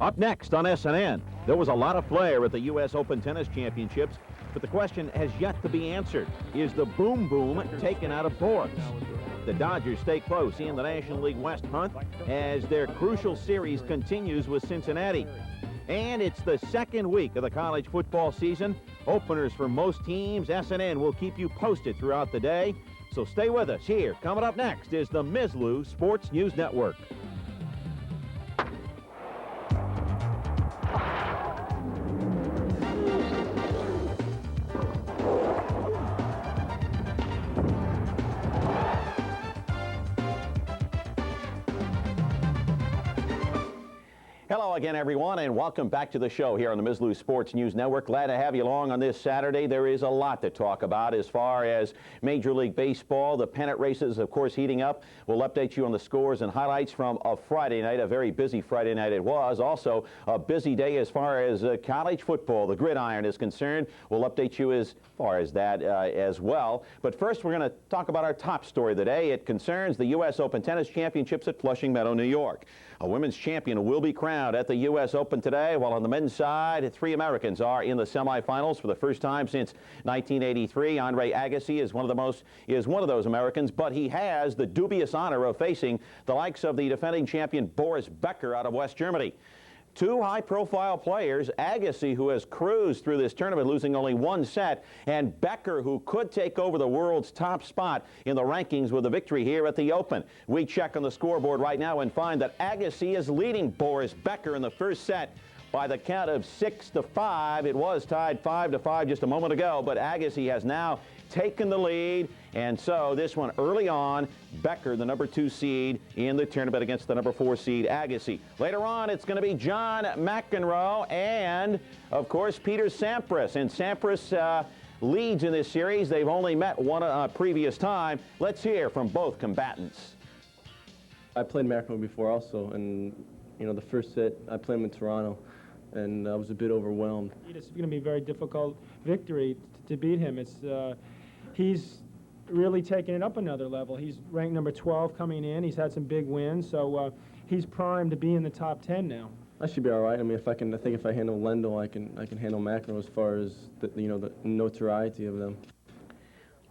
Up next on SNN, there was a lot of flair at the U.S. Open Tennis Championships, but the question has yet to be answered. Is the boom boom taken out of Boris? The Dodgers stay close in the National League West hunt as their crucial series continues with Cincinnati. And it's the second week of the college football season. Openers for most teams. SNN will keep you posted throughout the day. So stay with us here. Coming up next is the Mislu Sports News Network. Hello again, everyone, and welcome back to the show here on the Mislu Sports News Network. Glad to have you along on this Saturday. There is a lot to talk about as far as Major League Baseball. The pennant races, of course, heating up. We'll update you on the scores and highlights from a Friday night, a very busy Friday night it was. Also, a busy day as far as college football, the gridiron is concerned. We'll update you as far as that as well. But first, we're going to talk about our top story of the day. It concerns the U.S. Open Tennis Championships at Flushing Meadow, New York. A women's champion will be crowned at the U.S. Open today, while on the men's side, 3 Americans are in the semifinals for the first time since 1983. Andre Agassi is one of those Americans, but he has the dubious honor of facing the likes of the defending champion Boris Becker out of West Germany. 2 high-profile players, Agassi, who has cruised through this tournament, losing only 1 set, and Becker, who could take over the world's top spot in the rankings with a victory here at the Open. We check on the scoreboard right now and find that Agassi is leading Boris Becker in the first set by the count of 6-5. It was tied 5-5 just a moment ago, but Agassi has now taken the lead, and so this one early on, Becker, the number 2 seed in the tournament against the number 4 seed Agassi. Later on, it's going to be John McEnroe and, of course, Peter Sampras. And Sampras leads in this series. They've only met one previous time. Let's hear from both combatants. I played McEnroe before also, and the first set I played him in Toronto, and I was a bit overwhelmed. It's going to be a very difficult victory to beat him. He's really taken it up another level. He's ranked number 12 coming in. He's had some big wins, so he's primed to be in the top 10 now. I should be all right. I mean, I think if I handle Lendl, I can handle McEnroe as far as the notoriety of them.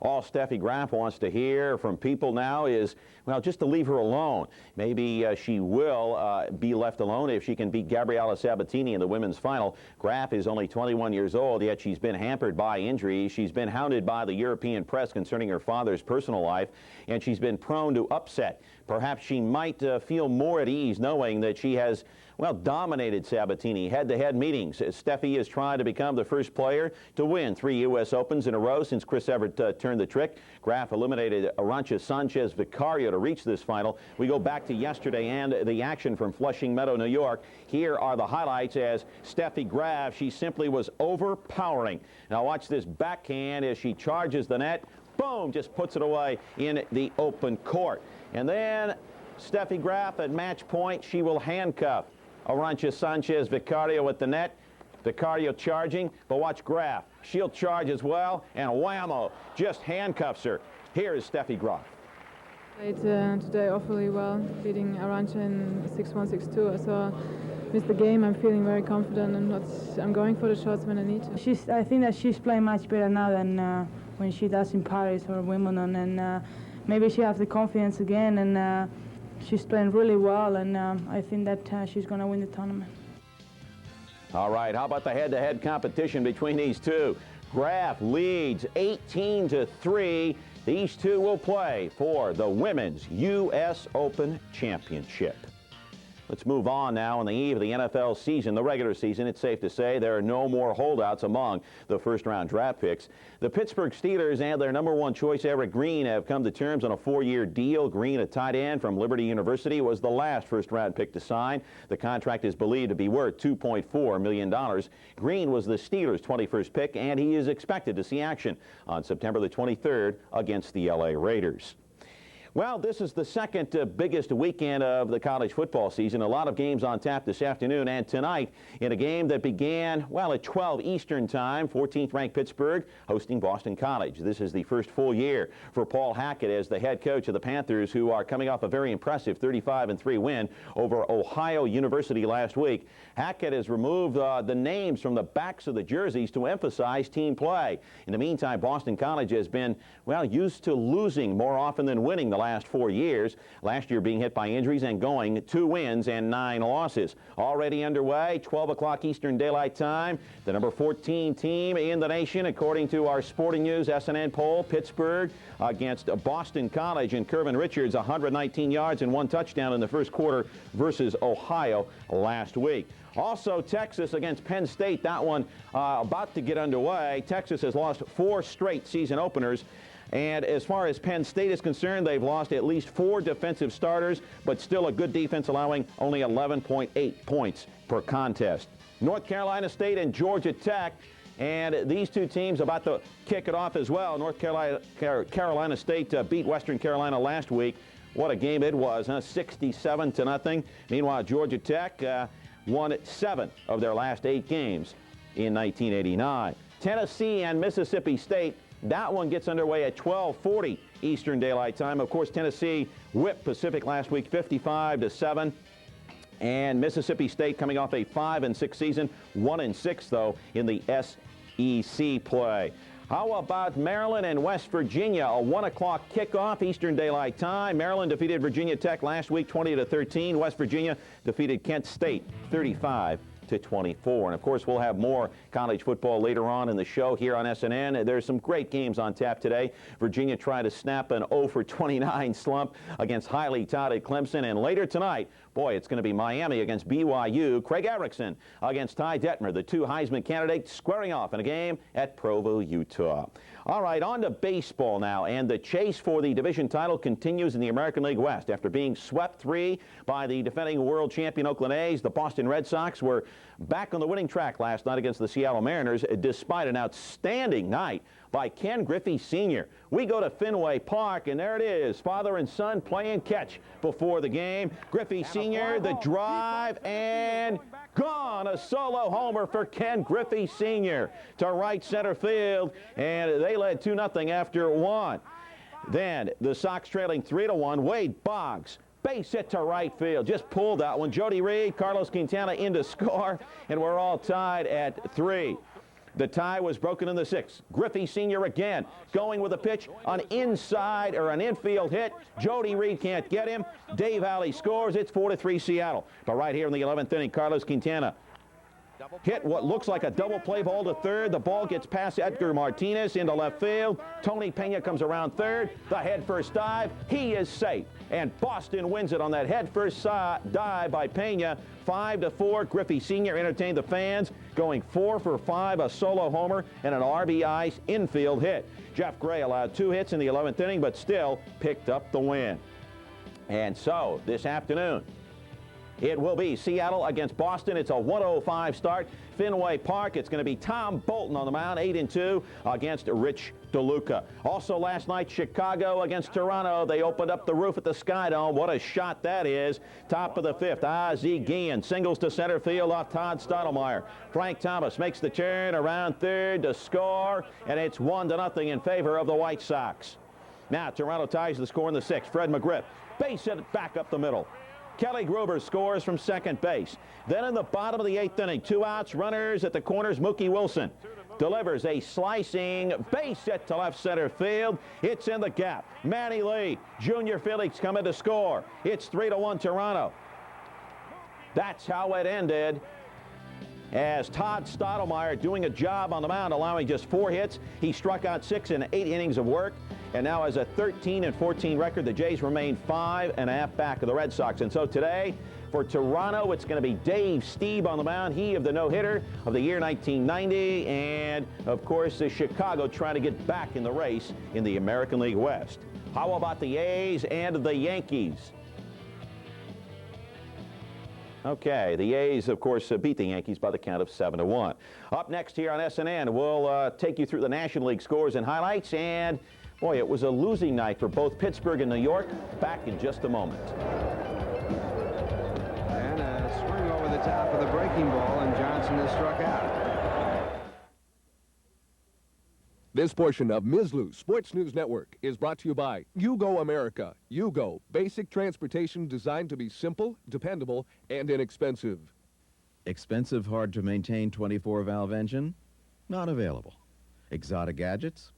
All Steffi Graf wants to hear from people now is, well, just to leave her alone. Maybe she will be left alone if she can beat Gabriela Sabatini in the women's final. Graf is only 21 years old, yet she's been hampered by injuries. She's been hounded by the European press concerning her father's personal life, and she's been prone to upset. Perhaps she might feel more at ease knowing that she has, well, dominated Sabatini head-to-head meetings. Steffi is trying to become the first player to win 3 U.S. Opens in a row since Chris Evert turned the trick. Graf eliminated Arantxa Sanchez Vicario to reach this final. We go back to yesterday and the action from Flushing Meadow, New York. Here are the highlights as Steffi Graf, she simply was overpowering. Now watch this backhand as she charges the net. Boom, just puts it away in the open court. And then Steffi Graf at match point, she will handcuff Arantxa Sanchez Vicario at the net. Vicario charging, but watch Graf. She'll charge as well, and whammo, just handcuffs her. Here is Steffi Graf. Played today awfully well, beating Arantxa in 6-1, 6-2. I saw missed the game. I'm feeling very confident, and I'm going for the shots when I need to. I think that she's playing much better now than when she does in Paris or Wimbledon, and maybe she has the confidence again, and she's playing really well, and I think that she's going to win the tournament. All right, how about the head-to-head competition between these two? Graf leads 18-3. These two will play for the Women's U.S. Open Championship. Let's move on now on the eve of the NFL season, the regular season. It's safe to say there are no more holdouts among the first-round draft picks. The Pittsburgh Steelers and their number 1 choice, Eric Green, have come to terms on a 4-year deal. Green, a tight end from Liberty University, was the last first-round pick to sign. The contract is believed to be worth $2.4 million. Green was the Steelers' 21st pick, and he is expected to see action on September the 23rd against the L.A. Raiders. Well, this is the second biggest weekend of the college football season. A lot of games on tap this afternoon and tonight in a game that began, well, at 12 Eastern time. 14th-ranked Pittsburgh hosting Boston College. This is the first full year for Paul Hackett as the head coach of the Panthers, who are coming off a very impressive 35-3 win over Ohio University last week. Hackett has removed the names from the backs of the jerseys to emphasize team play. In the meantime, Boston College has been, well, used to losing more often than winning the last 4 years. Last year being hit by injuries and going 2 wins and 9 losses. Already underway, 12 o'clock Eastern Daylight Time. The number 14 team in the nation, according to our Sporting News SNN poll, Pittsburgh against Boston College, and Kervin Richards 119 yards and 1 touchdown in the first quarter versus Ohio last week. Also, Texas against Penn State, that one about to get underway. Texas has lost 4 straight season openers. And as far as Penn State is concerned, they've lost at least 4 defensive starters, but still a good defense, allowing only 11.8 points per contest. North Carolina State and Georgia Tech, and these 2 teams about to kick it off as well. North Carolina State beat Western Carolina last week. What a game it was, huh? 67-0. Meanwhile, Georgia Tech won 7 of their last 8 games in 1989. Tennessee and Mississippi State, that one gets underway at 12:40 Eastern Daylight Time. Of course, Tennessee whipped Pacific last week 55-7. And Mississippi State coming off a 5-6 season, 1-6 though in the SEC play. How about Maryland and West Virginia? A 1 o'clock kickoff Eastern Daylight Time. Maryland defeated Virginia Tech last week 20-13. West Virginia defeated Kent State 35-24. And of course, we'll have more college football later on in the show here on SNN. There's some great games on tap today. Virginia tried to snap an 0-for-29 slump against highly touted Clemson. And later tonight, boy, it's going to be Miami against BYU. Craig Erickson against Ty Detmer, the 2 Heisman candidates, squaring off in a game at Provo, Utah. All right, on to baseball now, and the chase for the division title continues in the American League West. After being swept 3 by the defending world champion Oakland A's, the Boston Red Sox were back on the winning track last night against the Seattle Mariners, despite an outstanding night by Ken Griffey Sr. We go to Fenway Park, and there it is, father and son playing catch before the game. Griffey Sr., the drive, and gone. A solo homer for Ken Griffey Sr. to right center field, and they led 2-0 after 1. Then the Sox trailing 3-1. Wade Boggs, base hit to right field, just pulled that one. Jody Reed, Carlos Quintana in to score, and we're all tied at 3. The tie was broken in the 6th. Griffey Sr. again going with a pitch, an inside or an infield hit. Jody Reed can't get him. Dave Alley scores. It's 4-3 Seattle. But right here in the 11th inning, Carlos Quintana hit what looks like a double play ball to third. The ball gets past Edgar Martinez into left field. Tony Pena comes around third. The head first dive. He is safe. And Boston wins it on that head first dive by Pena. 5-4. Griffey Sr. entertained the fans, going 4 for 5, a solo homer and an RBI infield hit. Jeff Gray allowed 2 hits in the 11th inning, but still picked up the win. And so this afternoon, it will be Seattle against Boston. It's a 1:05 start. Fenway Park. It's going to be Tom Bolton on the mound, 8-2 against Rich DeLuca. Also last night, Chicago against Toronto. They opened up the roof at the Sky Dome. What a shot that is. Top of the 5th, Ozzie Guillen singles to center field off Todd Stottlemyre. Frank Thomas makes the turn around third to score, and it's 1-0 in favor of the White Sox. Now Toronto ties the score in the 6th. Fred McGriff, base hit back up the middle. Kelly Gruber scores from second base. Then in the bottom of the 8th inning, 2 outs, runners at the corners. Mookie Wilson delivers a slicing base hit to left center field. It's in the gap. Manny Lee, Junior Felix coming to score. It's 3-1 Toronto. That's how it ended, as Todd Stottlemyre doing a job on the mound, allowing just 4 hits. He struck out 6 in 8 innings of work, and now has a 13-14 record. The Jays remain 5.5 back of the Red Sox. And so today, for Toronto, it's going to be Dave Stieb on the mound, he of the no-hitter of the year 1990, and of course Chicago trying to get back in the race in the American League West. How about the A's and the Yankees? Okay, the A's, of course, beat the Yankees by the count of 7-1. Up next here on SNN, we'll take you through the National League scores and highlights, and Boy, it was a losing night for both Pittsburgh and New York. Back in just a moment. And a swing over the top of the breaking ball, and Johnson is struck out. This portion of Ms. Lou's Sports News Network is brought to you by Yugo America. Yugo, basic transportation designed to be simple, dependable, and inexpensive. Expensive, hard-to-maintain 24-valve engine? Not available. Exotic gadgets?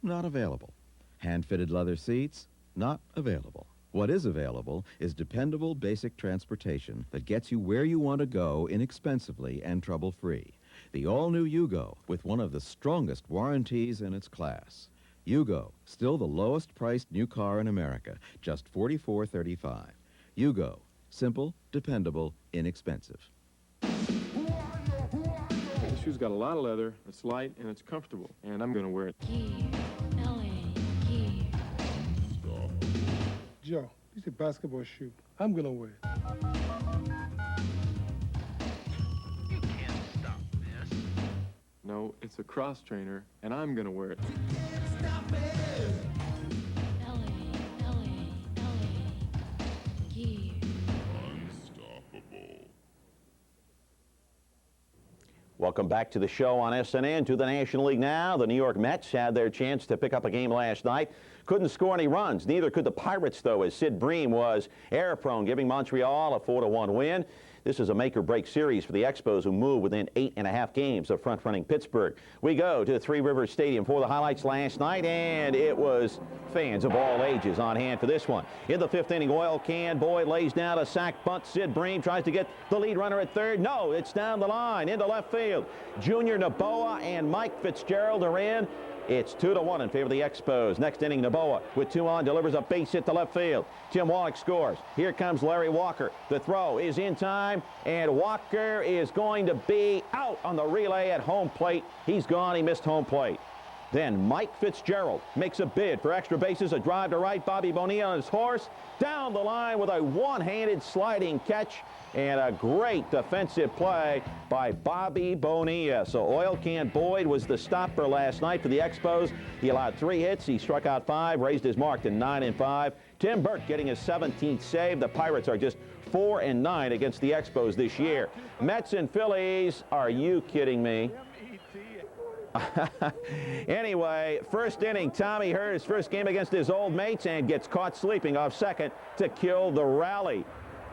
Not available. Hand-fitted leather seats? Not available. What is available is dependable basic transportation that gets you where you want to go inexpensively and trouble-free. The all-new Yugo, with one of the strongest warranties in its class. Yugo, still the lowest-priced new car in America, just $44.35. Yugo, simple, dependable, inexpensive. The shoe's got a lot of leather, it's light, and it's comfortable, and I'm going to wear it. Joe, it's a basketball shoe. I'm going to wear it. No, it's a cross trainer, and I'm going to wear it. Welcome back to the show on SNN. To the National League now. The New York Mets had their chance to pick up a game last night. Couldn't score any runs. Neither could the Pirates, though, as Sid Bream was error-prone, giving Montreal a 4-1 win. This is a make-or-break series for the Expos, who move within 8.5 games of front-running Pittsburgh. We go to Three Rivers Stadium for the highlights last night, and it was fans of all ages on hand for this one. In the fifth inning, Oil Can Boyd lays down a sac bunt. Sid Bream tries to get the lead runner at third. No, it's down the line into left field. Junior Noboa and Mike Fitzgerald are in. It's 2-1 in favor of the Expos. Next inning, Noboa with 2 on delivers a base hit to left field. Tim Wallach scores. Here comes Larry Walker. The throw is in time, and Walker is going to be out on the relay at home plate. He's gone. He missed home plate. Then Mike Fitzgerald makes a bid for extra bases, a drive to right. Bobby Bonilla on his horse down the line with a one-handed sliding catch, and a great defensive play by Bobby Bonilla. So Oil Can Boyd was the stopper last night for the Expos. He allowed 3 hits. He struck out 5, raised his mark to 9-5. Tim Burt getting his 17th save. The Pirates are just 4-9 against the Expos this year. Mets and Phillies, are you kidding me? Anyway, first inning, Tommy Hurt, his first game against his old mates, and gets caught sleeping off second to kill the rally.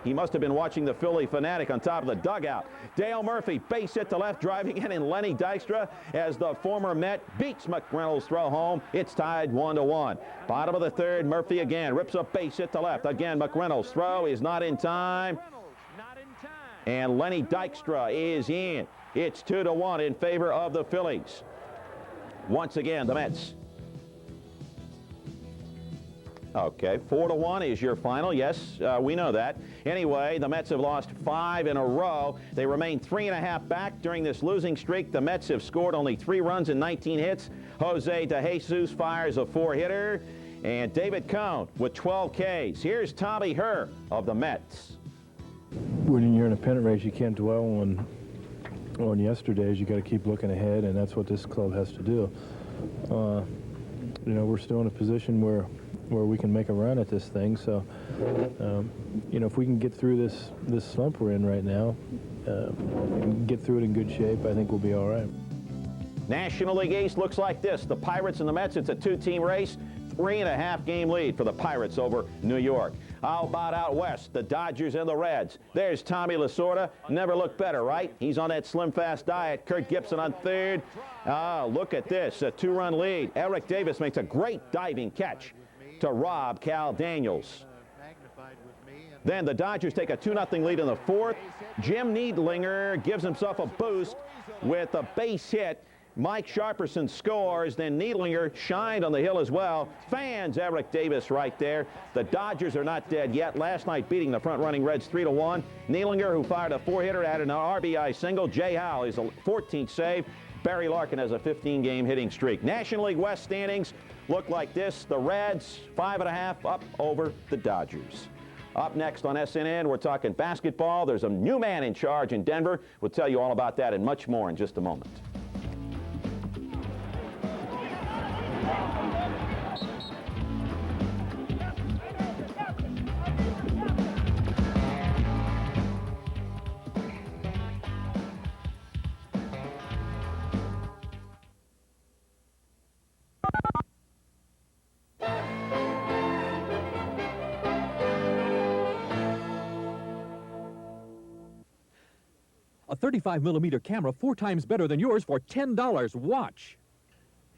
He must have been watching the Philly Fanatic on top of the dugout. Dale Murphy, base hit to left, driving in, and Lenny Dykstra, as the former Met, beats McReynolds' throw home. It's tied 1-1. Bottom of the third, Murphy again rips a base hit to left. Again, McReynolds' throw is not in time. And Lenny Dykstra is in. It's 2-1 in favor of the Phillies. Once again, the Mets. Okay, 4-1 is your final. Yes, we know that. Anyway, the Mets have lost 5 in a row. They remain 3.5 back during this losing streak. The Mets have scored only 3 runs and 19 hits. Jose DeJesus fires a 4-hitter. And David Cone with 12 Ks. Here's Tommy Herr of the Mets. When you're in a pennant race, you can't dwell on yesterday's. You got to keep looking ahead, and that's what this club has to do. You know, we're still in a position where we can make a run at this thing. So, you know, if we can get through this slump we're in right now, and get through it in good shape, I think we'll be all right. National League East looks like this. The Pirates and the Mets, it's a 2-team race. 3.5 game lead for the Pirates over New York. How about out west, the Dodgers and the Reds? There's Tommy Lasorda. Never looked better, right? He's on that slim fast diet. Kurt Gibson on third. Look at this, a 2-run lead. Eric Davis makes a great diving catch to rob Cal Daniels. Then the Dodgers take a 2-0 lead in the fourth. Jim Needlinger gives himself a boost with a base hit. Mike Sharperson scores, then Needlinger shined on the hill as well. Fans Eric Davis right there. The Dodgers are not dead yet. Last night beating the front-running Reds 3-1. Needlinger, who fired a 4-hitter, added an RBI single. Jay Howell is a 14th save. Barry Larkin has a 15-game hitting streak. National League West standings look like this. The Reds 5.5 up over the Dodgers. Up next on SNN, we're talking basketball. There's a new man in charge in Denver. We'll tell you all about that and much more in just a moment. A 35mm camera 4 times better than yours for $10. Watch.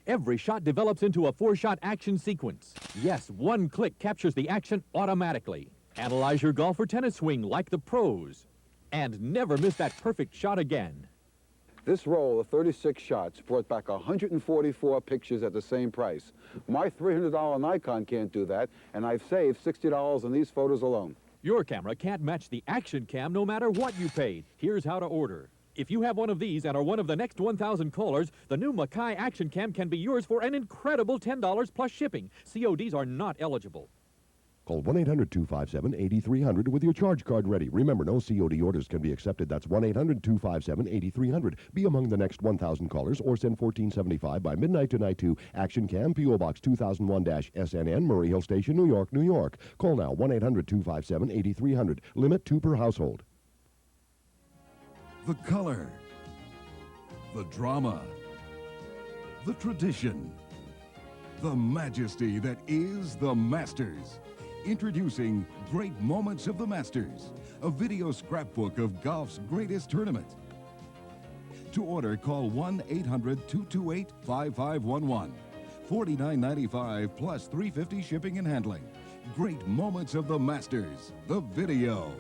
Every shot develops into a 4-shot action sequence. Yes, 1 click captures the action automatically. Analyze your golf or tennis swing like the pros. And never miss that perfect shot again. This roll of 36 shots brought back 144 pictures at the same price. My $300 Nikon can't do that, and I've saved $60 on these photos alone. Your camera can't match the Action Cam no matter what you paid. Here's how to order. If you have one of these and are one of the next 1,000 callers, the new Mackay Action Cam can be yours for an incredible $10 plus shipping. CODs are not eligible. Call 1-800-257-8300 with your charge card ready. Remember, no COD orders can be accepted. That's 1-800-257-8300. Be among the next 1,000 callers or send $14.75 by midnight tonight to Action Cam, P.O. Box 2001-SNN, Murray Hill Station, New York, New York. Call now, 1-800-257-8300. Limit 2 per household. The color, the drama, the tradition, the majesty that is the Masters. Introducing Great Moments of the Masters, a video scrapbook of golf's greatest tournament. To order, call 1-800-228-5511. $49.95 plus $3.50 shipping and handling. Great Moments of the Masters, the video.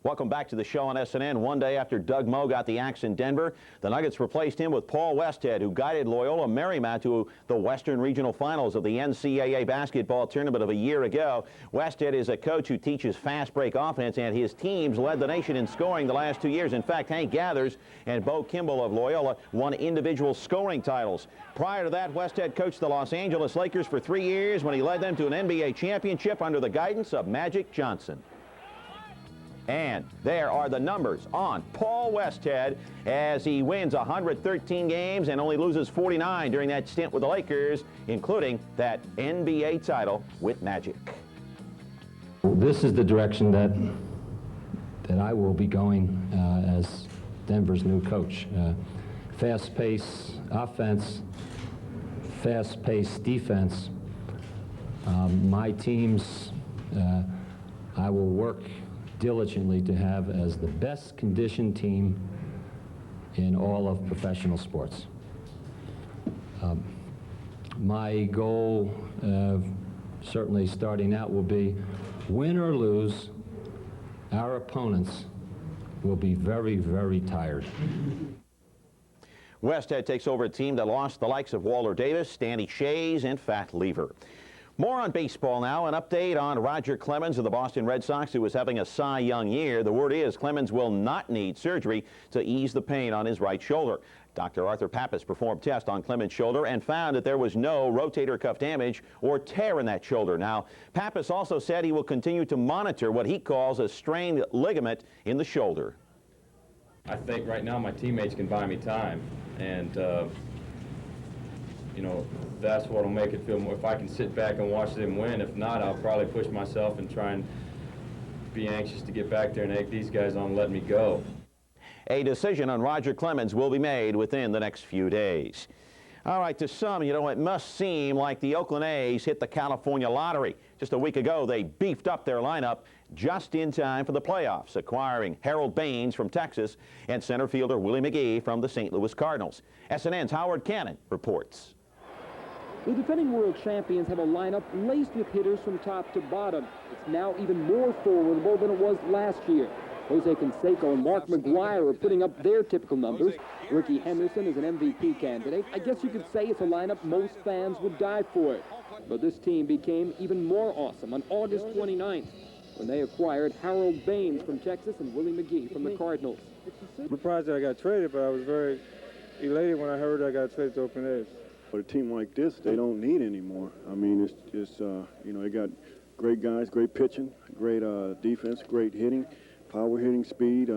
Welcome back to the show on SNN. One day after Doug Moe got the axe in Denver, the Nuggets replaced him with Paul Westhead, who guided Loyola Marymount to the Western Regional Finals of the NCAA basketball tournament of a year ago. Westhead is a coach who teaches fast break offense, and his teams led the nation in scoring the last 2 years. In fact, Hank Gathers and Bo Kimball of Loyola won individual scoring titles. Prior to that, Westhead coached the Los Angeles Lakers for 3 years when he led them to an NBA championship under the guidance of Magic Johnson. And there are the numbers on Paul Westhead as he wins 113 games and only loses 49 during that stint with the Lakers, including that NBA title with Magic. This is the direction that I will be going as Denver's new coach. Fast-paced offense, fast-paced defense. My teams, I will work diligently to have as the best conditioned team in all of professional sports. My goal, certainly starting out, will be win or lose, our opponents will be very, very tired. Westhead takes over a team that lost the likes of Walter Davis, Stanley Shays, and Fat Lever. More on baseball now. An update on Roger Clemens of the Boston Red Sox, who was having a Cy Young year. The word is Clemens will not need surgery to ease the pain on his right shoulder. Dr. Arthur Pappas performed tests on Clemens' shoulder and found that there was no rotator cuff damage or tear in that shoulder. Now, Pappas also said he will continue to monitor what he calls a strained ligament in the shoulder. I think right now my teammates can buy me time, and you know, that's what will make it feel more. If I can sit back and watch them win, if not, I'll probably push myself and try and be anxious to get back there and egg these guys on, let me go. A decision on Roger Clemens will be made within the next few days. All right, to some, you know, it must seem like the Oakland A's hit the California lottery. Just a week ago, they beefed up their lineup just in time for the playoffs, acquiring Harold Baines from Texas and center fielder Willie McGee from the St. Louis Cardinals. SNN's Howard Cannon reports. The defending world champions have a lineup laced with hitters from top to bottom. It's now even more formidable than it was last year. Jose Canseco and Mark McGuire are putting up their typical numbers. Ricky Henderson is an MVP candidate. I guess you could say it's a lineup most fans would die for it. But this team became even more awesome on August 29th when they acquired Harold Baines from Texas and Willie McGee from the Cardinals. I'm surprised that I got traded, but I was very elated when I heard I got traded to Oakland A's. For a team like this, they don't need anymore. I mean, it's you know, they got great guys, great pitching, great defense, great hitting, power hitting, speed.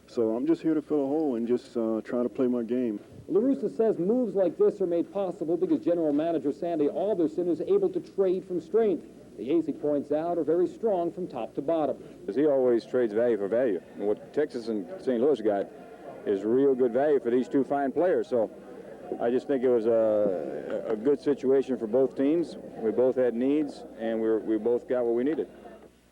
So I'm just here to fill a hole and just try to play my game. La Russa says moves like this are made possible because general manager Sandy Alderson is able to trade from strength. The A's, he points out, are very strong from top to bottom. He always trades value for value. And what Texas and St. Louis got is real good value for these two fine players. So I just think it was a good situation for both teams. We both had needs, and we both got what we needed.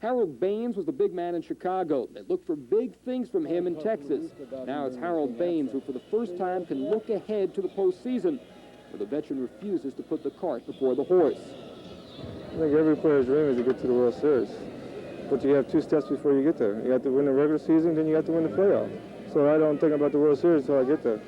Harold Baines was the big man in Chicago. They looked for big things from him in Texas. Now it's Harold Baines who for the first time can look ahead to the postseason, where the veteran refuses to put the cart before the horse. I think every player's dream is to get to the World Series. But you have two steps before you get there. You have to win the regular season, then you have to win the playoff. So I don't think about the World Series until I get there.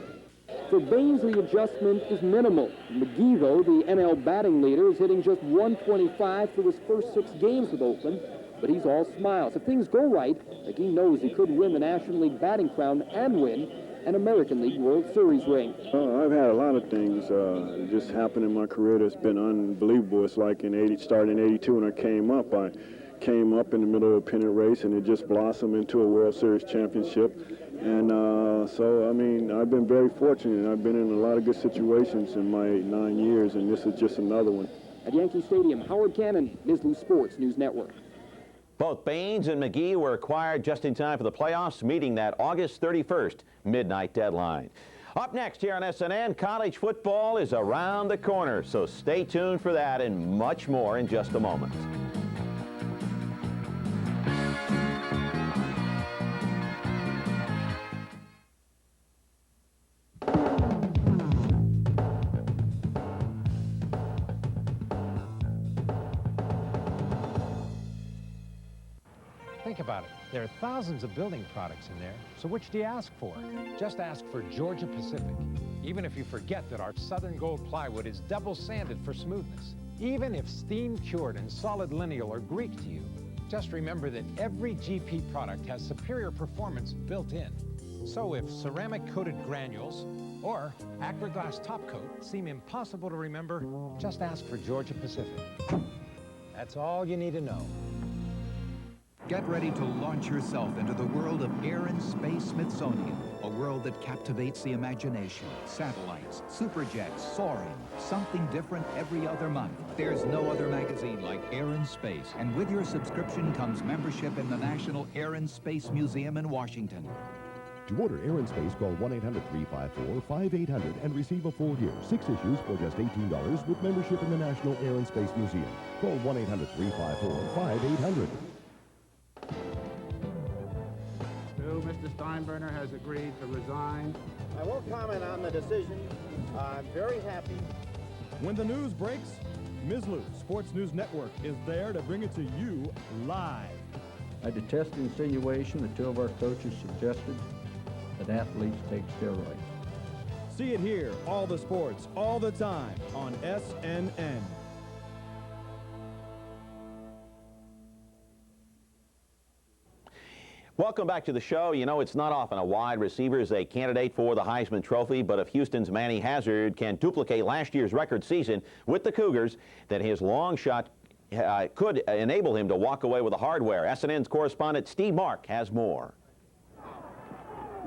For Baines, the adjustment is minimal. McGee, though, the NL batting leader, is hitting just 125 for his first 6 games with Oakland. But he's all smiles. If things go right, McGee knows he could win the National League batting crown and win an American League World Series ring. I've had a lot of things just happen in my career that's been unbelievable. It's like starting in 82 when I came up in the middle of a pennant race, and it just blossomed into a World Series championship. And so, I mean, I've been very fortunate. I've been in a lot of good situations in my 9 years, and this is just another one. At Yankee Stadium, Howard Cannon, Mizzlou Sports News Network. Both Baines and McGee were acquired just in time for the playoffs, meeting that August 31st midnight deadline. Up next here on SNN, college football is around the corner, so stay tuned for that and much more in just a moment. Think about it. There are thousands of building products in there, so which do you ask for? Just ask for Georgia Pacific. Even if you forget that our Southern Gold plywood is double sanded for smoothness. Even if steam cured and solid lineal are Greek to you, just remember that every GP product has superior performance built in. So if ceramic coated granules or Acroglass top coat seem impossible to remember, just ask for Georgia Pacific. That's all you need to know. Get ready to launch yourself into the world of Air and Space Smithsonian, a world that captivates the imagination. Satellites, superjets, soaring, something different every other month. There's no other magazine like Air and Space, and with your subscription comes membership in the National Air and Space Museum in Washington. To order Air and Space, call 1-800-354-5800 and receive a full year. 6 issues for just $18 with membership in the National Air and Space Museum. Call 1-800-354-5800. Mr. Steinbrenner has agreed to resign. I won't comment on the decision. I'm very happy. When the news breaks, Mizzlou Sports News Network is there to bring it to you live. I detest the insinuation that 2 of our coaches suggested that athletes take steroids. See it here, all the sports, all the time on SNN. Welcome back to the show. You know, it's not often a wide receiver is a candidate for the Heisman Trophy, but if Houston's Manny Hazard can duplicate last year's record season with the Cougars, then his long shot could enable him to walk away with the hardware. SNN's correspondent Steve Mark has more.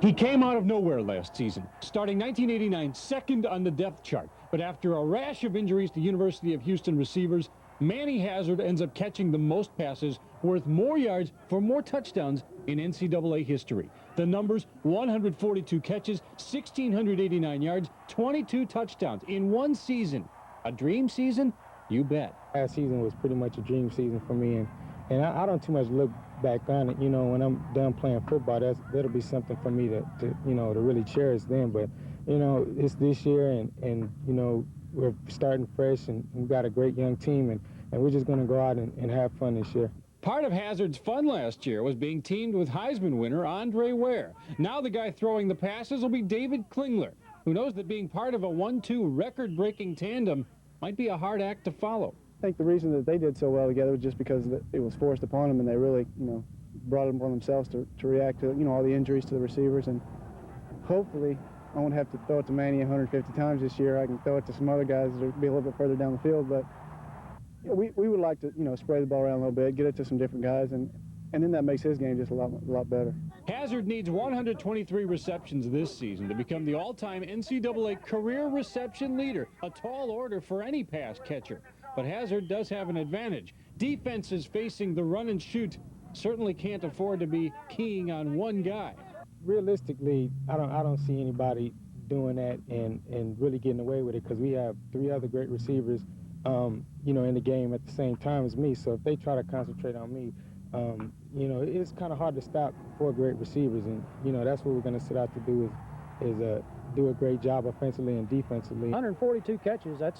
He came out of nowhere last season, starting 1989 second on the depth chart. But after a rash of injuries to University of Houston receivers, Manny Hazard ends up catching the most passes, worth more yards for more touchdowns in NCAA history. The numbers: 142 catches, 1,689 yards, 22 touchdowns in one season. A dream season? You bet. Last season was pretty much a dream season for me, and I don't too much look back on it. You know, when I'm done playing football, that'll be something for me to really cherish then. But, you know, it's this year, and you know, we're starting fresh, and we've got a great young team, and we're just going to go out and have fun this year. Part of Hazard's fun last year was being teamed with Heisman winner Andre Ware. Now the guy throwing the passes will be David Klingler, who knows that being part of a 1-2 record-breaking tandem might be a hard act to follow. I think the reason that they did so well together was just because it was forced upon them, and they really, you know, brought it upon themselves to react to, you know, all the injuries to the receivers. And hopefully I won't have to throw it to Manny 150 times this year. I can throw it to some other guys that will be a little bit further down the field. But you know, we would like to, you know, spray the ball around a little bit, get it to some different guys, and then that makes his game just a lot better. Hazard needs 123 receptions this season to become the all-time NCAA career reception leader, a tall order for any pass catcher. But Hazard does have an advantage. Defenses facing the run and shoot certainly can't afford to be keying on one guy. Realistically, I don't see anybody doing that and really getting away with it, because we have 3 other great receivers, you know, in the game at the same time as me. So if they try to concentrate on me, you know, it's kind of hard to stop 4 great receivers, and you know, that's what we're going to set out to do is do a great job offensively and defensively. 142 catches, that's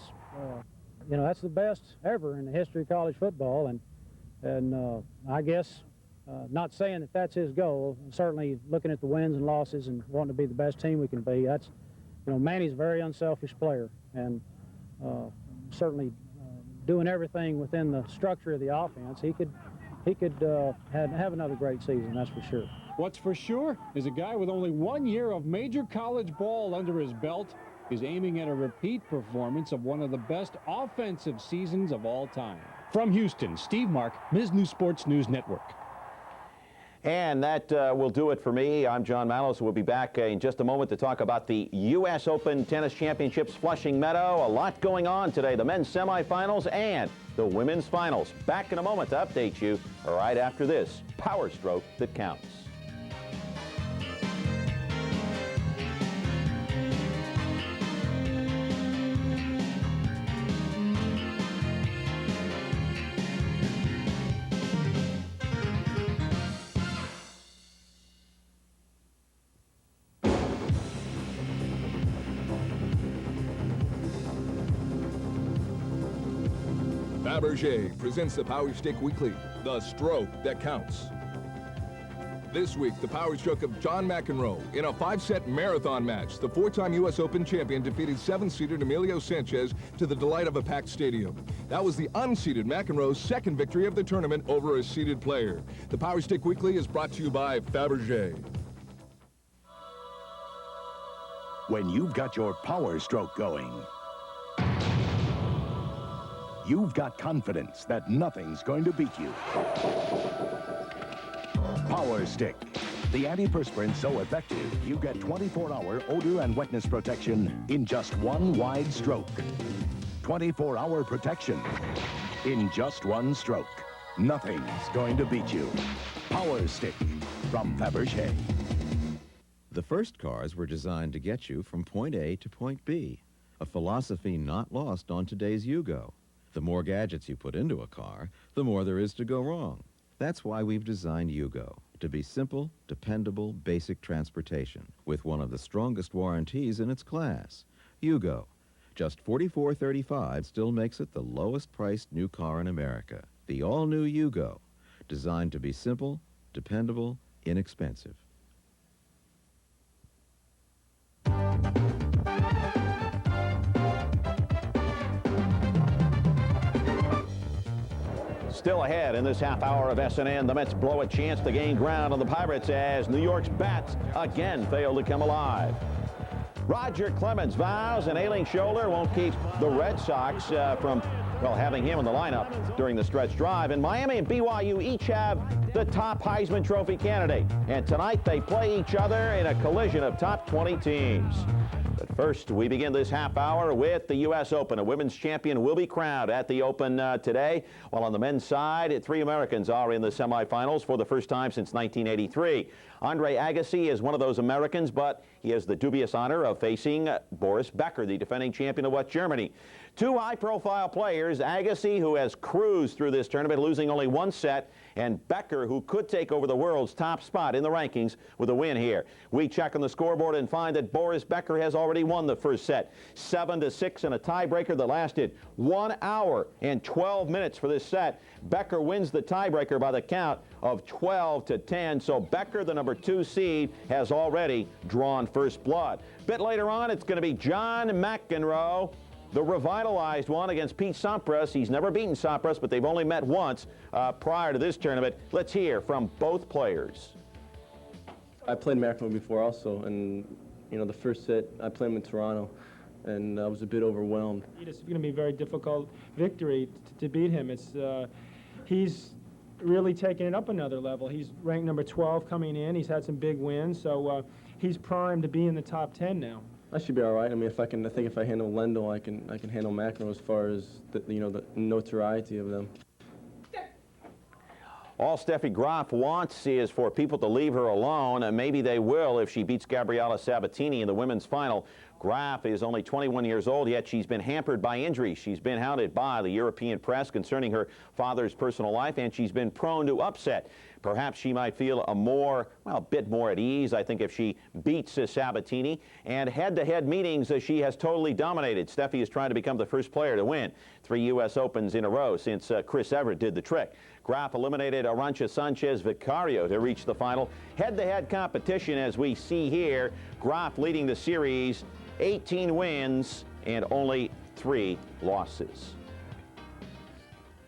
you know, that's the best ever in the history of college football, and I guess not saying that that's his goal. Certainly looking at the wins and losses and wanting to be the best team we can be. That's, you know, Manny's a very unselfish player, and certainly doing everything within the structure of the offense. He could have another great season, that's for sure. What's for sure is a guy with only 1 year of major college ball under his belt is aiming at a repeat performance of one of the best offensive seasons of all time. From Houston, Steve Mark, Mizzlou Sports News Network. And that will do it for me. I'm John Malos. We'll be back in just a moment to talk about the U.S. Open Tennis Championships Flushing Meadow. A lot going on today. The men's semifinals and the women's finals. Back in a moment to update you right after this Power Stroke That Counts. Fabergé presents the Power Stick Weekly, the stroke that counts. This week, the power stroke of John McEnroe. In a 5-set marathon match, the 4-time U.S. Open champion defeated 7-seeded Emilio Sanchez to the delight of a packed stadium. That was the unseeded McEnroe's second victory of the tournament over a seeded player. The Power Stick Weekly is brought to you by Fabergé. When you've got your power stroke going, you've got confidence that nothing's going to beat you. Power Stick, the antiperspirant so effective, you get 24-hour odor and wetness protection in just one wide stroke. 24-hour protection in just one stroke. Nothing's going to beat you. Power Stick from Fabergé. The first cars were designed to get you from point A to point B, a philosophy not lost on today's Yugo. The more gadgets you put into a car, the more there is to go wrong. That's why we've designed Yugo, to be simple, dependable, basic transportation, with one of the strongest warranties in its class. Yugo, just $44.35 still makes it the lowest priced new car in America. The all-new Yugo, designed to be simple, dependable, inexpensive. Still ahead in this half hour of SNN, the Mets blow a chance to gain ground on the Pirates as New York's bats again fail to come alive. Roger Clemens vows an ailing shoulder won't keep the Red Sox from, well, having him in the lineup during the stretch drive. And Miami and BYU each have the top Heisman Trophy candidate. And tonight they play each other in a collision of top 20 teams. But first, we begin this half hour with the U.S. Open. A women's champion will be crowned at the Open today. While on the men's side, 3 Americans are in the semifinals for the first time since 1983. Andre Agassi is one of those Americans, but he has the dubious honor of facing Boris Becker, the defending champion of West Germany. 2 high-profile players, Agassi, who has cruised through this tournament, losing only 1 set, and Becker, who could take over the world's top spot in the rankings with a win here. We check on the scoreboard and find that Boris Becker has already won the first set, 7-6 in a tiebreaker that lasted 1 hour and 12 minutes for this set. Becker wins the tiebreaker by the count of 12-10, so Becker, the number 2 seed, has already drawn first blood. A bit later on, it's going to be John McEnroe, the revitalized one, against Pete Sampras. He's never beaten Sampras, but they've only met once prior to this tournament. Let's hear from both players. I played McEnroe before also, and you know, the first set I played him in Toronto, and I was a bit overwhelmed. It's going to be a very difficult victory to beat him. He's really taken it up another level. He's ranked number 12 coming in. He's had some big wins, so he's primed to be in the top 10 now. I should be all right. I mean, I think if I handle Lendl, I can handle McEnroe as far as the notoriety of them. All Steffi Graf wants is for people to leave her alone, and maybe they will if she beats Gabriela Sabatini in the women's final. Graf is only 21 years old, yet she's been hampered by injuries. She's been hounded by the European press concerning her father's personal life, and she's been prone to upset. Perhaps she might feel a bit more at ease, I think, if she beats Sabatini. And head-to-head meetings, she has totally dominated. Steffi is trying to become the first player to win 3 U.S. Opens in a row since Chris Everett did the trick. Graf eliminated Arantxa Sanchez Vicario to reach the final. Head-to-head competition, as we see here, Graf leading the series, 18 wins and only 3 losses.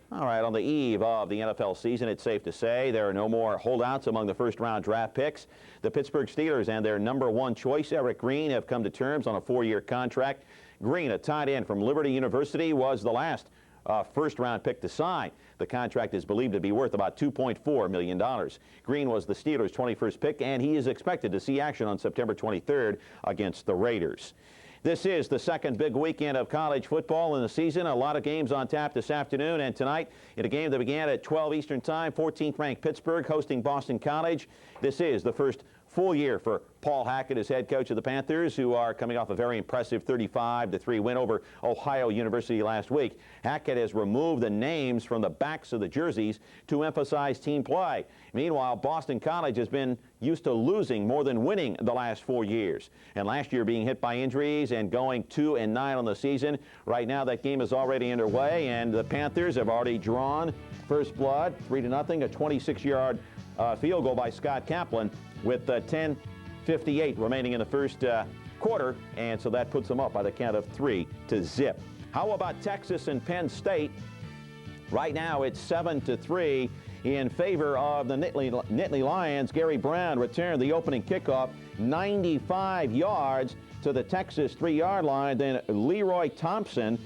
All right, on the eve of the NFL season, it's safe to say there are no more holdouts among the first-round draft picks. The Pittsburgh Steelers and their number 1 choice, Eric Green, have come to terms on a 4-year contract. Green, a tight end from Liberty University, was the last first-round pick to sign. The contract is believed to be worth about $2.4 million. Green was the Steelers' 21st pick, and he is expected to see action on September 23rd against the Raiders. This is the second big weekend of college football in the season. A lot of games on tap this afternoon and tonight in a game that began at 12 Eastern Time. 14th-ranked Pittsburgh hosting Boston College. This is the first full year for Paul Hackett as head coach of the Panthers, who are coming off a very impressive 35-3 win over Ohio University last week. Hackett has removed the names from the backs of the jerseys to emphasize team play. Meanwhile, Boston College has been used to losing more than winning the last 4 years. And last year being hit by injuries and going 2-9 on the season. Right now that game is already underway, and the Panthers have already drawn first blood, 3-0, a 26-yard field goal by Scott Kaplan with 10:58 remaining in the first quarter, and so that puts them up by the count of 3-0. How about Texas and Penn State? Right now it's 7-3 in favor of the Nittany Lions. Gary Brown returned the opening kickoff 95 yards to the Texas 3-yard line. Then Leroy Thompson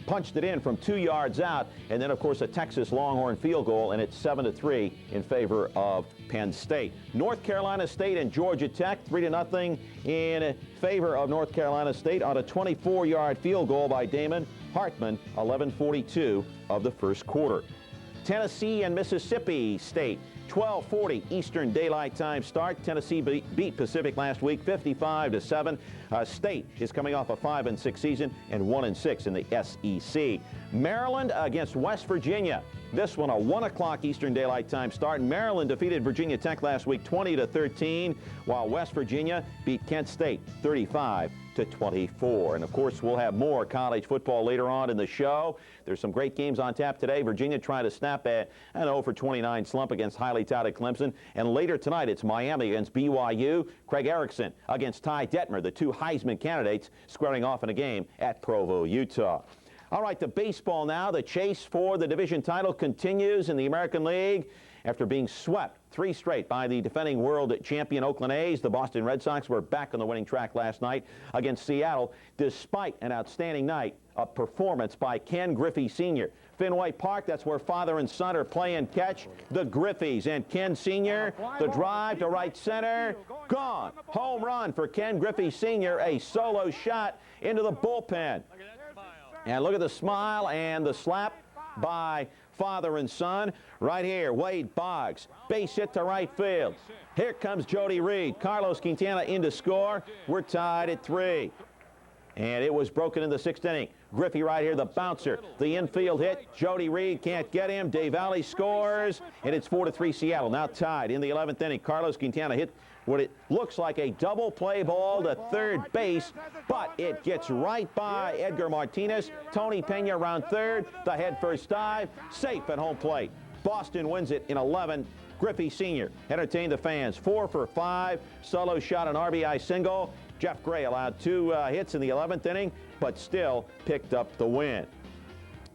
punched it in from 2 yards out, and then of course a Texas Longhorn field goal, and it's 7-3 in favor of Penn State. North Carolina State and Georgia Tech, 3-0 in favor of North Carolina State on a 24-yard field goal by Damon Hartman, 11:42 of the first quarter. Tennessee and Mississippi State, 12:40 Eastern Daylight Time start. Tennessee beat Pacific last week 55-7. State is coming off a 5-6 season and 1-6 in the SEC. Maryland against West Virginia. This one a 1 o'clock Eastern Daylight Time start. Maryland defeated Virginia Tech last week 20-13, while West Virginia beat Kent State 35-24. And of course, we'll have more college football later on in the show. There's some great games on tap today. Virginia trying to snap an 0-29 slump against highly touted Clemson. And later tonight, it's Miami against BYU. Craig Erickson against Ty Detmer, the 2 Heisman candidates, squaring off in a game at Provo, Utah. All right, to baseball now. The chase for the division title continues in the American League. After being swept 3 straight by the defending world champion Oakland A's, the Boston Red Sox were back on the winning track last night against Seattle, despite an outstanding night of performance by Ken Griffey Sr. Fenway Park, that's where father and son are playing catch. The Griffeys and Ken Sr. The drive to right center. Gone. Home run for Ken Griffey Sr. A solo shot into the bullpen. And look at the smile and the slap by father and son. Right here, Wade Boggs, base hit to right field. Here comes Jody Reed. Carlos Quintana in to score. We're tied at 3. And it was broken in the 6th inning. Griffey right here, the bouncer. The infield hit. Jody Reed can't get him. Dave Alley scores. And it's 4-3 Seattle. Now tied in the 11th inning. Carlos Quintana hit what it looks like a double play ball to third base, but it gets right by Edgar Martinez. Tony Pena around third. The head first dive. Safe at home plate. Boston wins it in 11. Griffey Sr. entertained the fans. 4 for 5. Solo shot, an RBI single. Jeff Gray allowed 2 hits in the 11th inning, but still picked up the win.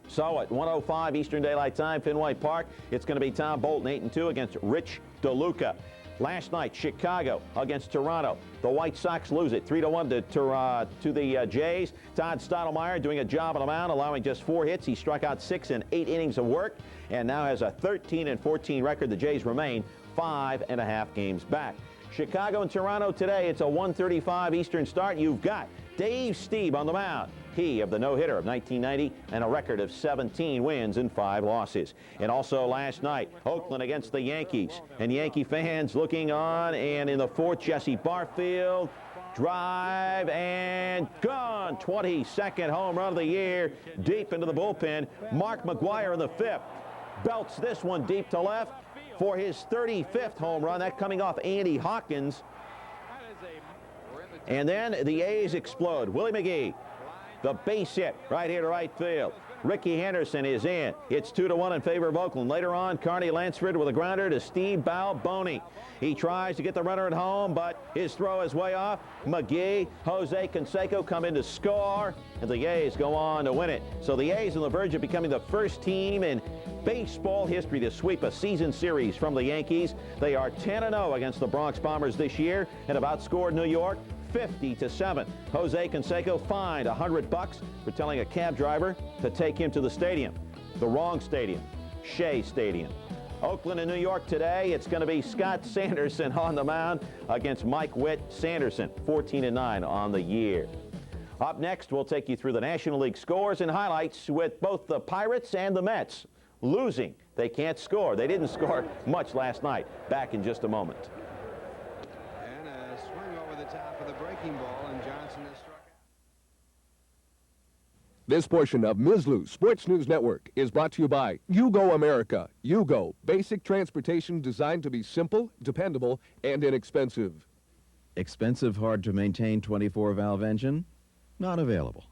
So at 1:05 Eastern Daylight Time, Fenway Park, it's going to be Tom Bolton 8-2 against Rich DeLuca. Last night, Chicago against Toronto. The White Sox lose it 3-1 to the Jays. Todd Stottlemyre doing a job on the mound, allowing just 4 hits. He struck out 6 in 8 innings of work and now has a 13-14 record. The Jays remain 5.5 games back. Chicago and Toronto today. It's a 1:35 Eastern start. You've got Dave Stieb on the mound. He of the no-hitter of 1990 and a record of 17 wins and 5 losses. And also last night, Oakland against the Yankees. And Yankee fans looking on, and in the 4th, Jesse Barfield. Drive and gone. 22nd home run of the year, deep into the bullpen. Mark McGwire in the 5th. Belts this one deep to left for his 35th home run. That coming off Andy Hawkins. And then the A's explode. Willie McGee. The base hit right here to right field. Ricky Henderson is in. It's 2-1 in favor of Oakland. Later on, Carney Lansford with a grounder to Steve Balboni. He tries to get the runner at home, but his throw is way off. McGee, Jose Canseco come in to score, and the A's go on to win it. So the A's on the verge of becoming the first team in baseball history to sweep a season series from the Yankees. They are 10-0 against the Bronx Bombers this year and have outscored New York 50-7. Jose Canseco fined $100 for telling a cab driver to take him to the stadium. The wrong stadium, Shea Stadium. Oakland and New York today. It's going to be Scott Sanderson on the mound against Mike Witt. Sanderson, 14-9 on the year. Up next, we'll take you through the National League scores and highlights with both the Pirates and the Mets losing. They can't score. They didn't score much last night. Back in just a moment. And a swing over the top of the breaking ball, and Johnson is struck out. This portion of Ms. Lou's Sports News Network is brought to you by Yugo America. Yugo, basic transportation designed to be simple, dependable, and inexpensive. Expensive, hard-to-maintain 24-valve engine? Not available.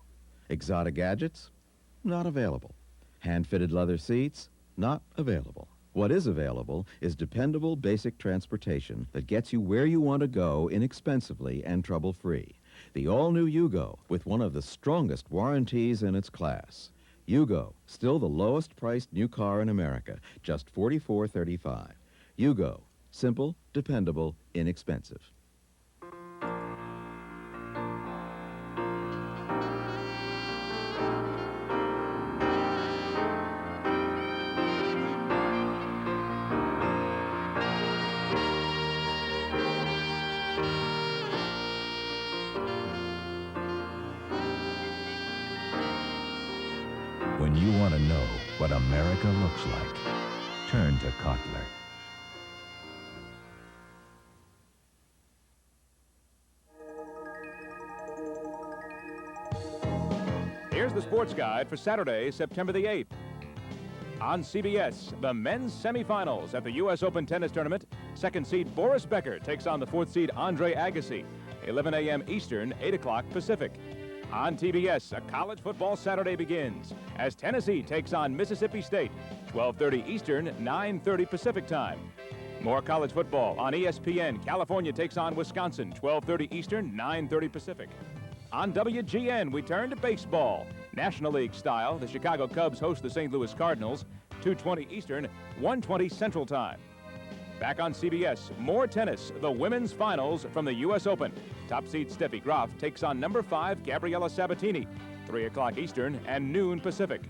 Exotic gadgets? Not available. Hand-fitted leather seats? Not available. What is available is dependable basic transportation that gets you where you want to go inexpensively and trouble-free. The all-new Yugo, with one of the strongest warranties in its class. Yugo, still the lowest-priced new car in America, just $44.35. Yugo, simple, dependable, inexpensive. When you want to know what America looks like, turn to Kotler. Here's the sports guide for Saturday, September the 8th. On CBS, the men's semifinals at the U.S. Open Tennis Tournament. Second seed Boris Becker takes on the 4th seed Andre Agassi. 11 a.m. Eastern, 8 o'clock Pacific. On TBS, a college football Saturday begins as Tennessee takes on Mississippi State. 12:30 Eastern, 9:30 Pacific time. More college football on ESPN. California takes on Wisconsin. 12:30 Eastern, 9:30 Pacific. On WGN, we turn to baseball. National League style, the Chicago Cubs host the St. Louis Cardinals, 2:20 Eastern, 1:20 Central Time. Back on CBS, more tennis, the women's finals from the U.S. Open. Top seed Steffi Graf takes on number 5 Gabriela Sabatini, 3 o'clock Eastern and noon Pacific.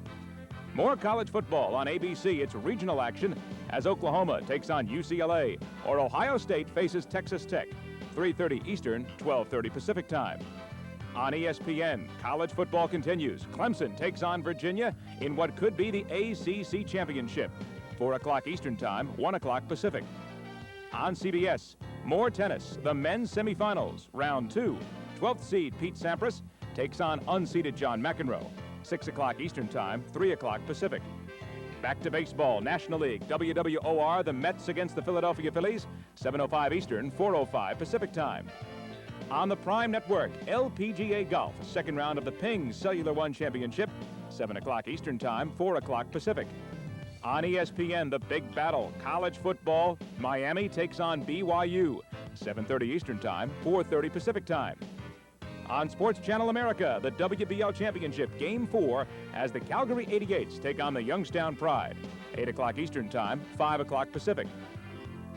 More college football on ABC. It's regional action as Oklahoma takes on UCLA or Ohio State faces Texas Tech, 3:30 Eastern, 12:30 Pacific Time. On ESPN, college football continues. Clemson takes on Virginia in what could be the ACC Championship, 4 o'clock Eastern Time, 1 o'clock Pacific. On CBS, more tennis, the men's semifinals, round 2. 12th seed Pete Sampras takes on unseeded John McEnroe, 6 o'clock Eastern Time, 3 o'clock Pacific. Back to baseball, National League, WWOR, the Mets against the Philadelphia Phillies, 7:05 Eastern, 4:05 Pacific Time. On the Prime Network, LPGA Golf, second round of the Ping Cellular One Championship, 7 o'clock Eastern Time, 4 o'clock Pacific. On ESPN, the big battle, college football, Miami takes on BYU, 7:30 Eastern Time, 4:30 Pacific Time. On Sports Channel America, the WBL Championship, Game 4, as the Calgary 88s take on the Youngstown Pride, 8 o'clock Eastern Time, 5 o'clock Pacific.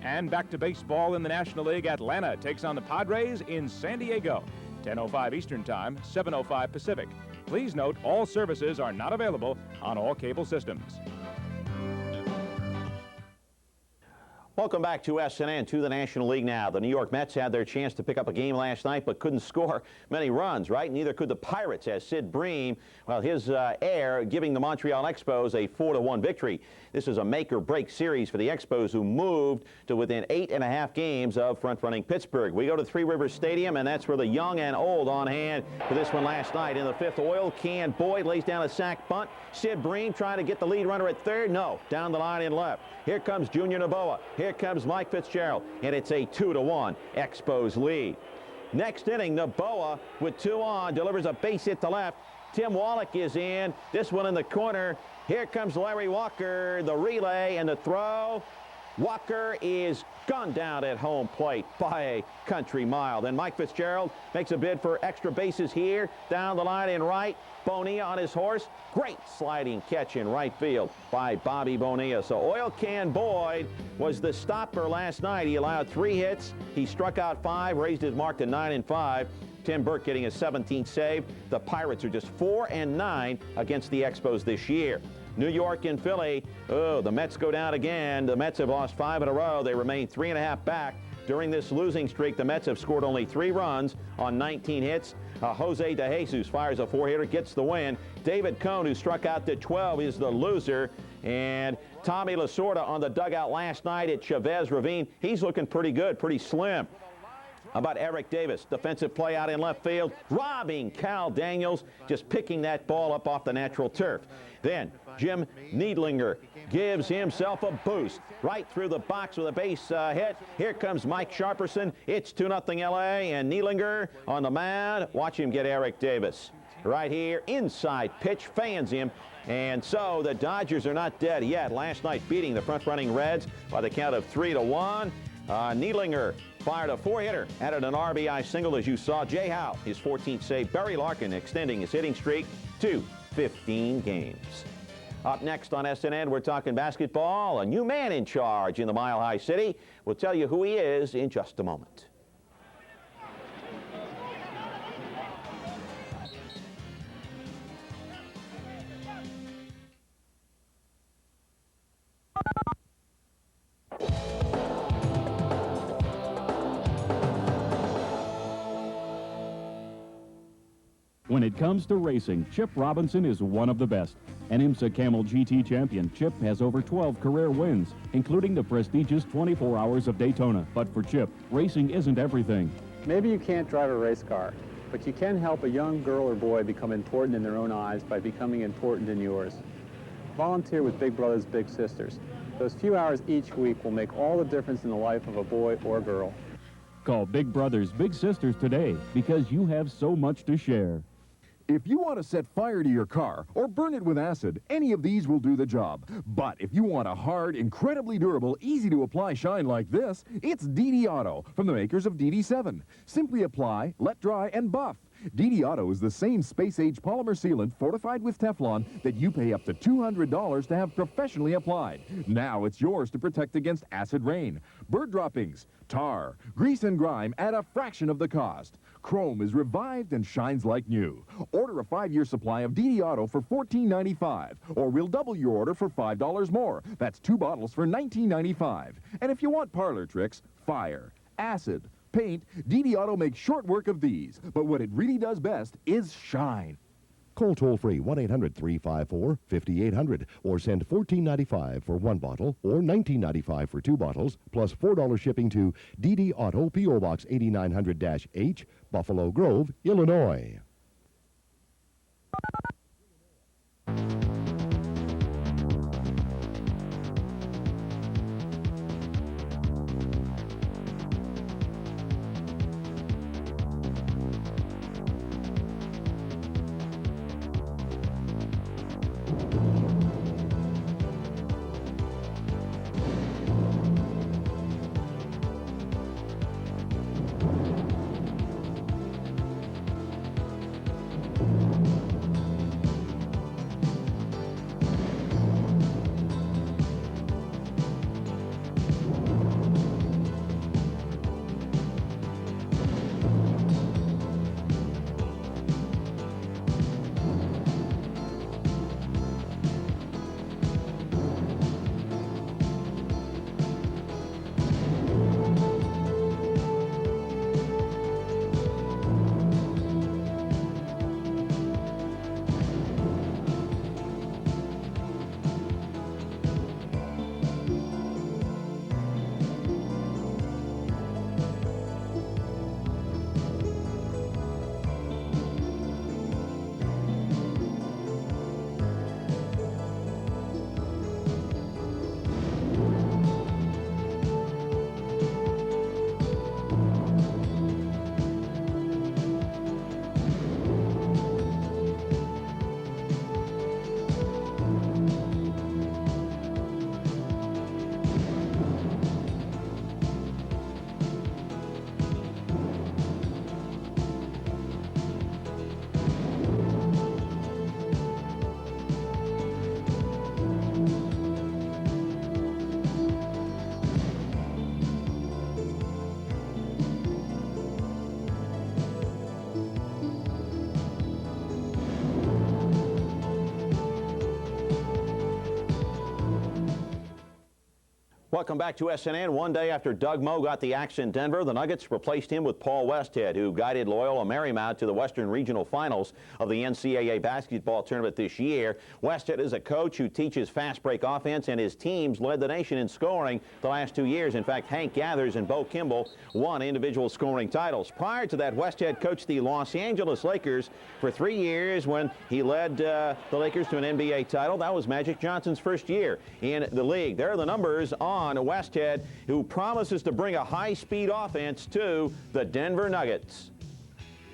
And back to baseball in the National League, Atlanta takes on the Padres in San Diego, 10:05 Eastern Time, 7:05 Pacific. Please note all services are not available on all cable systems. Welcome back to SNN, to the National League now. The New York Mets had their chance to pick up a game last night, but couldn't score many runs, right? Neither could the Pirates, as Sid Bream, well, his heir, giving the Montreal Expos a 4-1 victory. This is a make-or-break series for the Expos, who moved to within 8.5 games of front-running Pittsburgh. We go to Three Rivers Stadium, and that's where the young and old on hand for this one last night. In the 5th, Oil Can Boyd lays down a sac bunt. Sid Bream trying to get the lead runner at third. No, down the line in left. Here comes Junior Noboa. Here comes Mike Fitzgerald, and it's a 2-1 Expos lead. Next inning, Noboa with 2 on, delivers a base hit to left. Tim Wallach is in. This one in the corner. Here comes Larry Walker, the relay and the throw. Walker is gunned down at home plate by a country mile. Then Mike Fitzgerald makes a bid for extra bases here. Down the line in right. Bonilla on his horse. Great sliding catch in right field by Bobby Bonilla. So Oil Can Boyd was the stopper last night. He allowed 3 hits. He struck out 5, raised his mark to 9-5. Tim Burke getting his 17th save. The Pirates are just 4-9 against the Expos this year. New York and Philly, oh, the Mets go down again. The Mets have lost 5 in a row. They remain 3.5 back. During this losing streak, the Mets have scored only 3 runs on 19 hits. Jose De Jesus fires a 4-hitter, gets the win. David Cone, who struck out to 12, is the loser. And Tommy Lasorda on the dugout last night at Chavez Ravine. He's looking pretty good, pretty slim. How about Eric Davis? Defensive play out in left field, robbing Cal Daniels, just picking that ball up off the natural turf. Then Jim Needlinger gives himself a boost right through the box with a base hit. Here comes Mike Sharperson. It's 2-0 LA, and Needlinger on the mound. Watch him get Eric Davis. Right here, inside pitch, fans him. And so the Dodgers are not dead yet. Last night beating the front-running Reds by the count of 3-1. Needlinger fired a 4-hitter, added an RBI single, as you saw. Jay Howe, his 14th save. Barry Larkin extending his hitting streak to 15 games. Up next on SNN, we're talking basketball. A new man in charge in the Mile High City. We'll tell you who he is in just a moment. When it comes to racing, Chip Robinson is one of the best. An IMSA Camel GT champion, Chip has over 12 career wins, including the prestigious 24 Hours of Daytona. But for Chip, racing isn't everything. Maybe you can't drive a race car, but you can help a young girl or boy become important in their own eyes by becoming important in yours. Volunteer with Big Brothers Big Sisters. Those few hours each week will make all the difference in the life of a boy or girl. Call Big Brothers Big Sisters today, because you have so much to share. If you want to set fire to your car or burn it with acid, any of these will do the job. But if you want a hard, incredibly durable, easy-to-apply shine like this, it's DD Auto from the makers of DD7. Simply apply, let dry, and buff. DD Auto is the same space-age polymer sealant fortified with Teflon that you pay up to $200 to have professionally applied. Now it's yours to protect against acid rain, bird droppings, tar, grease and grime at a fraction of the cost. Chrome is revived and shines like new. Order a 5-year supply of DD Auto for $14.95, or we'll double your order for $5 more. That's 2 bottles for $19.95. And if you want parlor tricks, fire, acid, paint, DD Auto makes short work of these. But what it really does best is shine. Call toll-free 1-800-354-5800 or send $14.95 for 1 bottle or $19.95 for 2 bottles, plus $4 shipping to DD Auto, P.O. Box 8900-H, Buffalo Grove, Illinois. Welcome back to SNN. One day after Doug Moe got the axe in Denver, the Nuggets replaced him with Paul Westhead, who guided Loyola Marymount to the Western Regional Finals of the NCAA basketball tournament this year. Westhead is a coach who teaches fast break offense, and his teams led the nation in scoring the last 2 years. In fact, Hank Gathers and Bo Kimball won individual scoring titles. Prior to that, Westhead coached the Los Angeles Lakers for 3 years when he led the Lakers to an NBA title. That was Magic Johnson's first year in the league. There are the numbers on Westhead, who promises to bring a high-speed offense to the Denver Nuggets.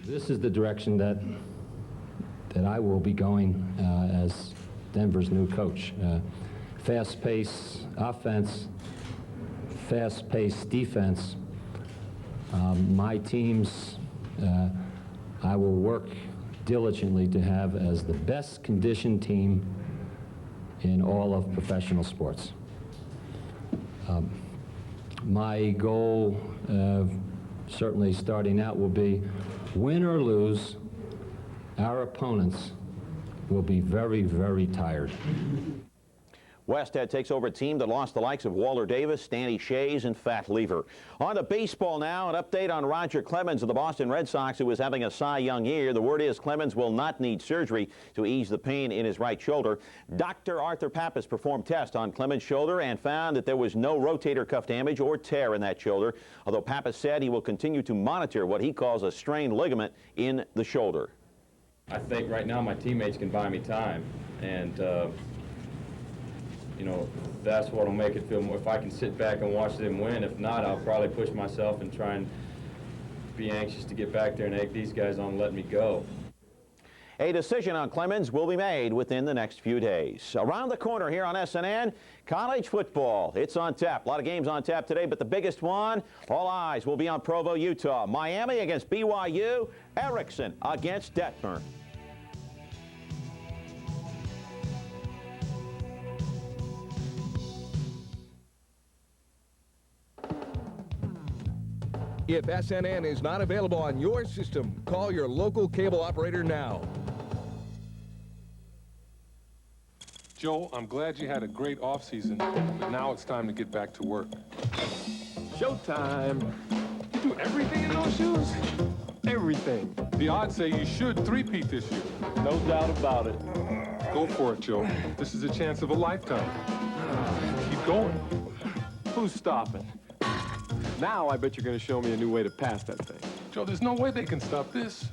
This is the direction that I will be going as Denver's new coach. Fast-paced offense, fast-paced defense. My teams, I will work diligently to have as the best conditioned team in all of professional sports. My goal, certainly starting out, will be win or lose, our opponents will be very, very tired. Westhead takes over a team that lost the likes of Walter Davis, Stanley Shays, and Fat Lever. On to baseball now, an update on Roger Clemens of the Boston Red Sox, who is having a Cy Young year. The word is Clemens will not need surgery to ease the pain in his right shoulder. Dr. Arthur Pappas performed tests on Clemens' shoulder and found that there was no rotator cuff damage or tear in that shoulder, although Pappas said he will continue to monitor what he calls a strained ligament in the shoulder. I think right now my teammates can buy me time, and you know, that's what will make it feel more. If I can sit back and watch them win, if not, I'll probably push myself and try and be anxious to get back there and egg these guys on and let me go. A decision on Clemens will be made within the next few days. Around the corner here on SNN, college football. It's on tap. A lot of games on tap today, but the biggest one, all eyes will be on Provo, Utah. Miami against BYU, Erickson against Detmer. If SNN is not available on your system, call your local cable operator now. Joe, I'm glad you had a great off-season, but now it's time to get back to work. Showtime! You do everything in those shoes? Everything. The odds say you should three-peat this year. No doubt about it. Go for it, Joe. This is a chance of a lifetime. Keep going. Who's stopping? Now I bet you're going to show me a new way to pass that thing. Joe, there's no way they can stop this.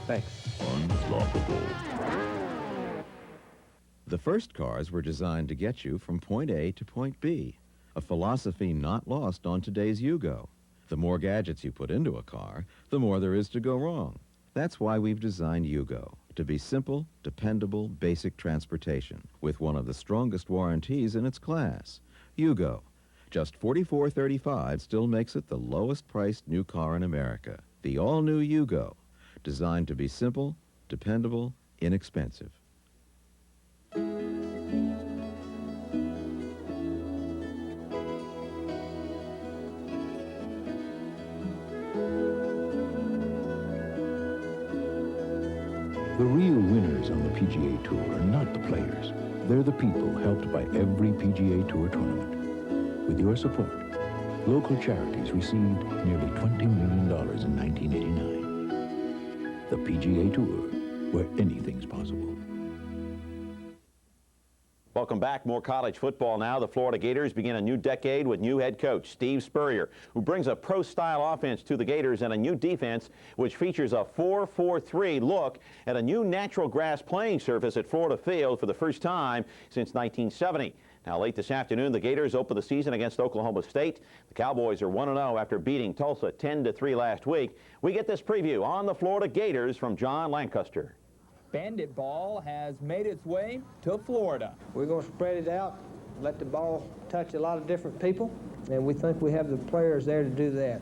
Thanks. Unstoppable. The first cars were designed to get you from point A to point B, a philosophy not lost on today's Yugo. The more gadgets you put into a car, the more there is to go wrong. That's why we've designed Yugo, to be simple, dependable, basic transportation, with one of the strongest warranties in its class. Yugo. Just $44.35 still makes it the lowest priced new car in America. The all-new Yugo, designed to be simple, dependable, inexpensive. The real winners on the PGA Tour are not the players. They're the people helped by every PGA Tour tournament. With your support, local charities received nearly $20 million in 1989. The PGA Tour, where anything's possible. Welcome back. More college football now. The Florida Gators begin a new decade with new head coach Steve Spurrier, who brings a pro-style offense to the Gators and a new defense which features a 4-4-3 look at a new natural grass playing surface at Florida Field for the first time since 1970. Now, late this afternoon, the Gators open the season against Oklahoma State. The Cowboys are 1-0 after beating Tulsa 10-3 last week. We get this preview on the Florida Gators from John Lancaster. Bandit ball has made its way to Florida. We're going to spread it out, let the ball touch a lot of different people, and we think we have the players there to do that.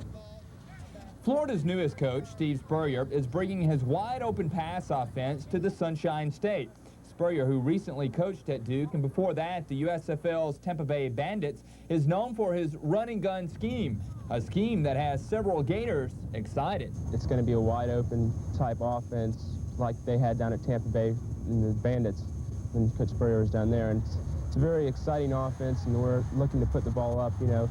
Florida's newest coach, Steve Spurrier, is bringing his wide-open pass offense to the Sunshine State. Spurrier, who recently coached at Duke and before that the USFL's Tampa Bay Bandits, is known for his run-and-gun scheme, a scheme that has several Gators excited. It's going to be a wide-open type offense like they had down at Tampa Bay in the Bandits when Coach Spurrier was down there. And it's a very exciting offense, and we're looking to put the ball up, you know,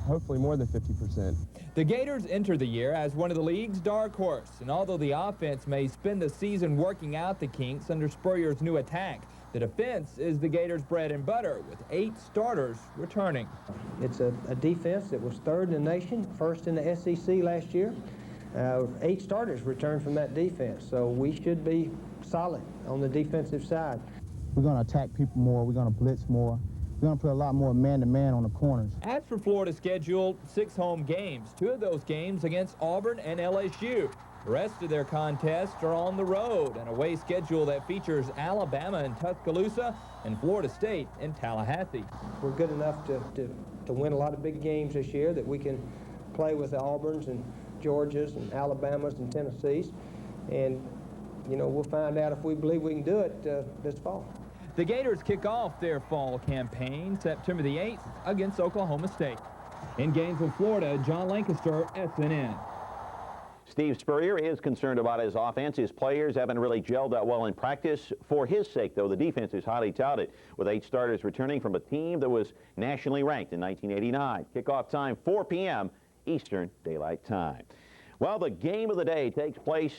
hopefully more than 50%. The Gators enter the year as one of the league's dark horse, and although the offense may spend the season working out the kinks under Spurrier's new attack, the defense is the Gators' bread and butter, with 8 starters returning. It's a defense that was third in the nation, first in the SEC last year. 8 starters returned from that defense, so we should be solid on the defensive side. We're going to attack people more. We're going to blitz more. We're going to put a lot more man-to-man on the corners. As for Florida's schedule, 6 home games, 2 of those games against Auburn and LSU. The rest of their contests are on the road, an away schedule that features Alabama in Tuscaloosa and Florida State in Tallahassee. We're good enough to win a lot of big games this year that we can play with the Auburns and Georgias and Alabamas and Tennessees, and you know, we'll find out if we believe we can do it this fall. The Gators kick off their fall campaign September the 8th against Oklahoma State. In Gainesville, Florida, John Lancaster, SNN. Steve Spurrier is concerned about his offense. His players haven't really gelled that well in practice. For his sake, though, the defense is highly touted, with 8 starters returning from a team that was nationally ranked in 1989. Kickoff time, 4 p.m. Eastern Daylight Time. Well, the game of the day takes place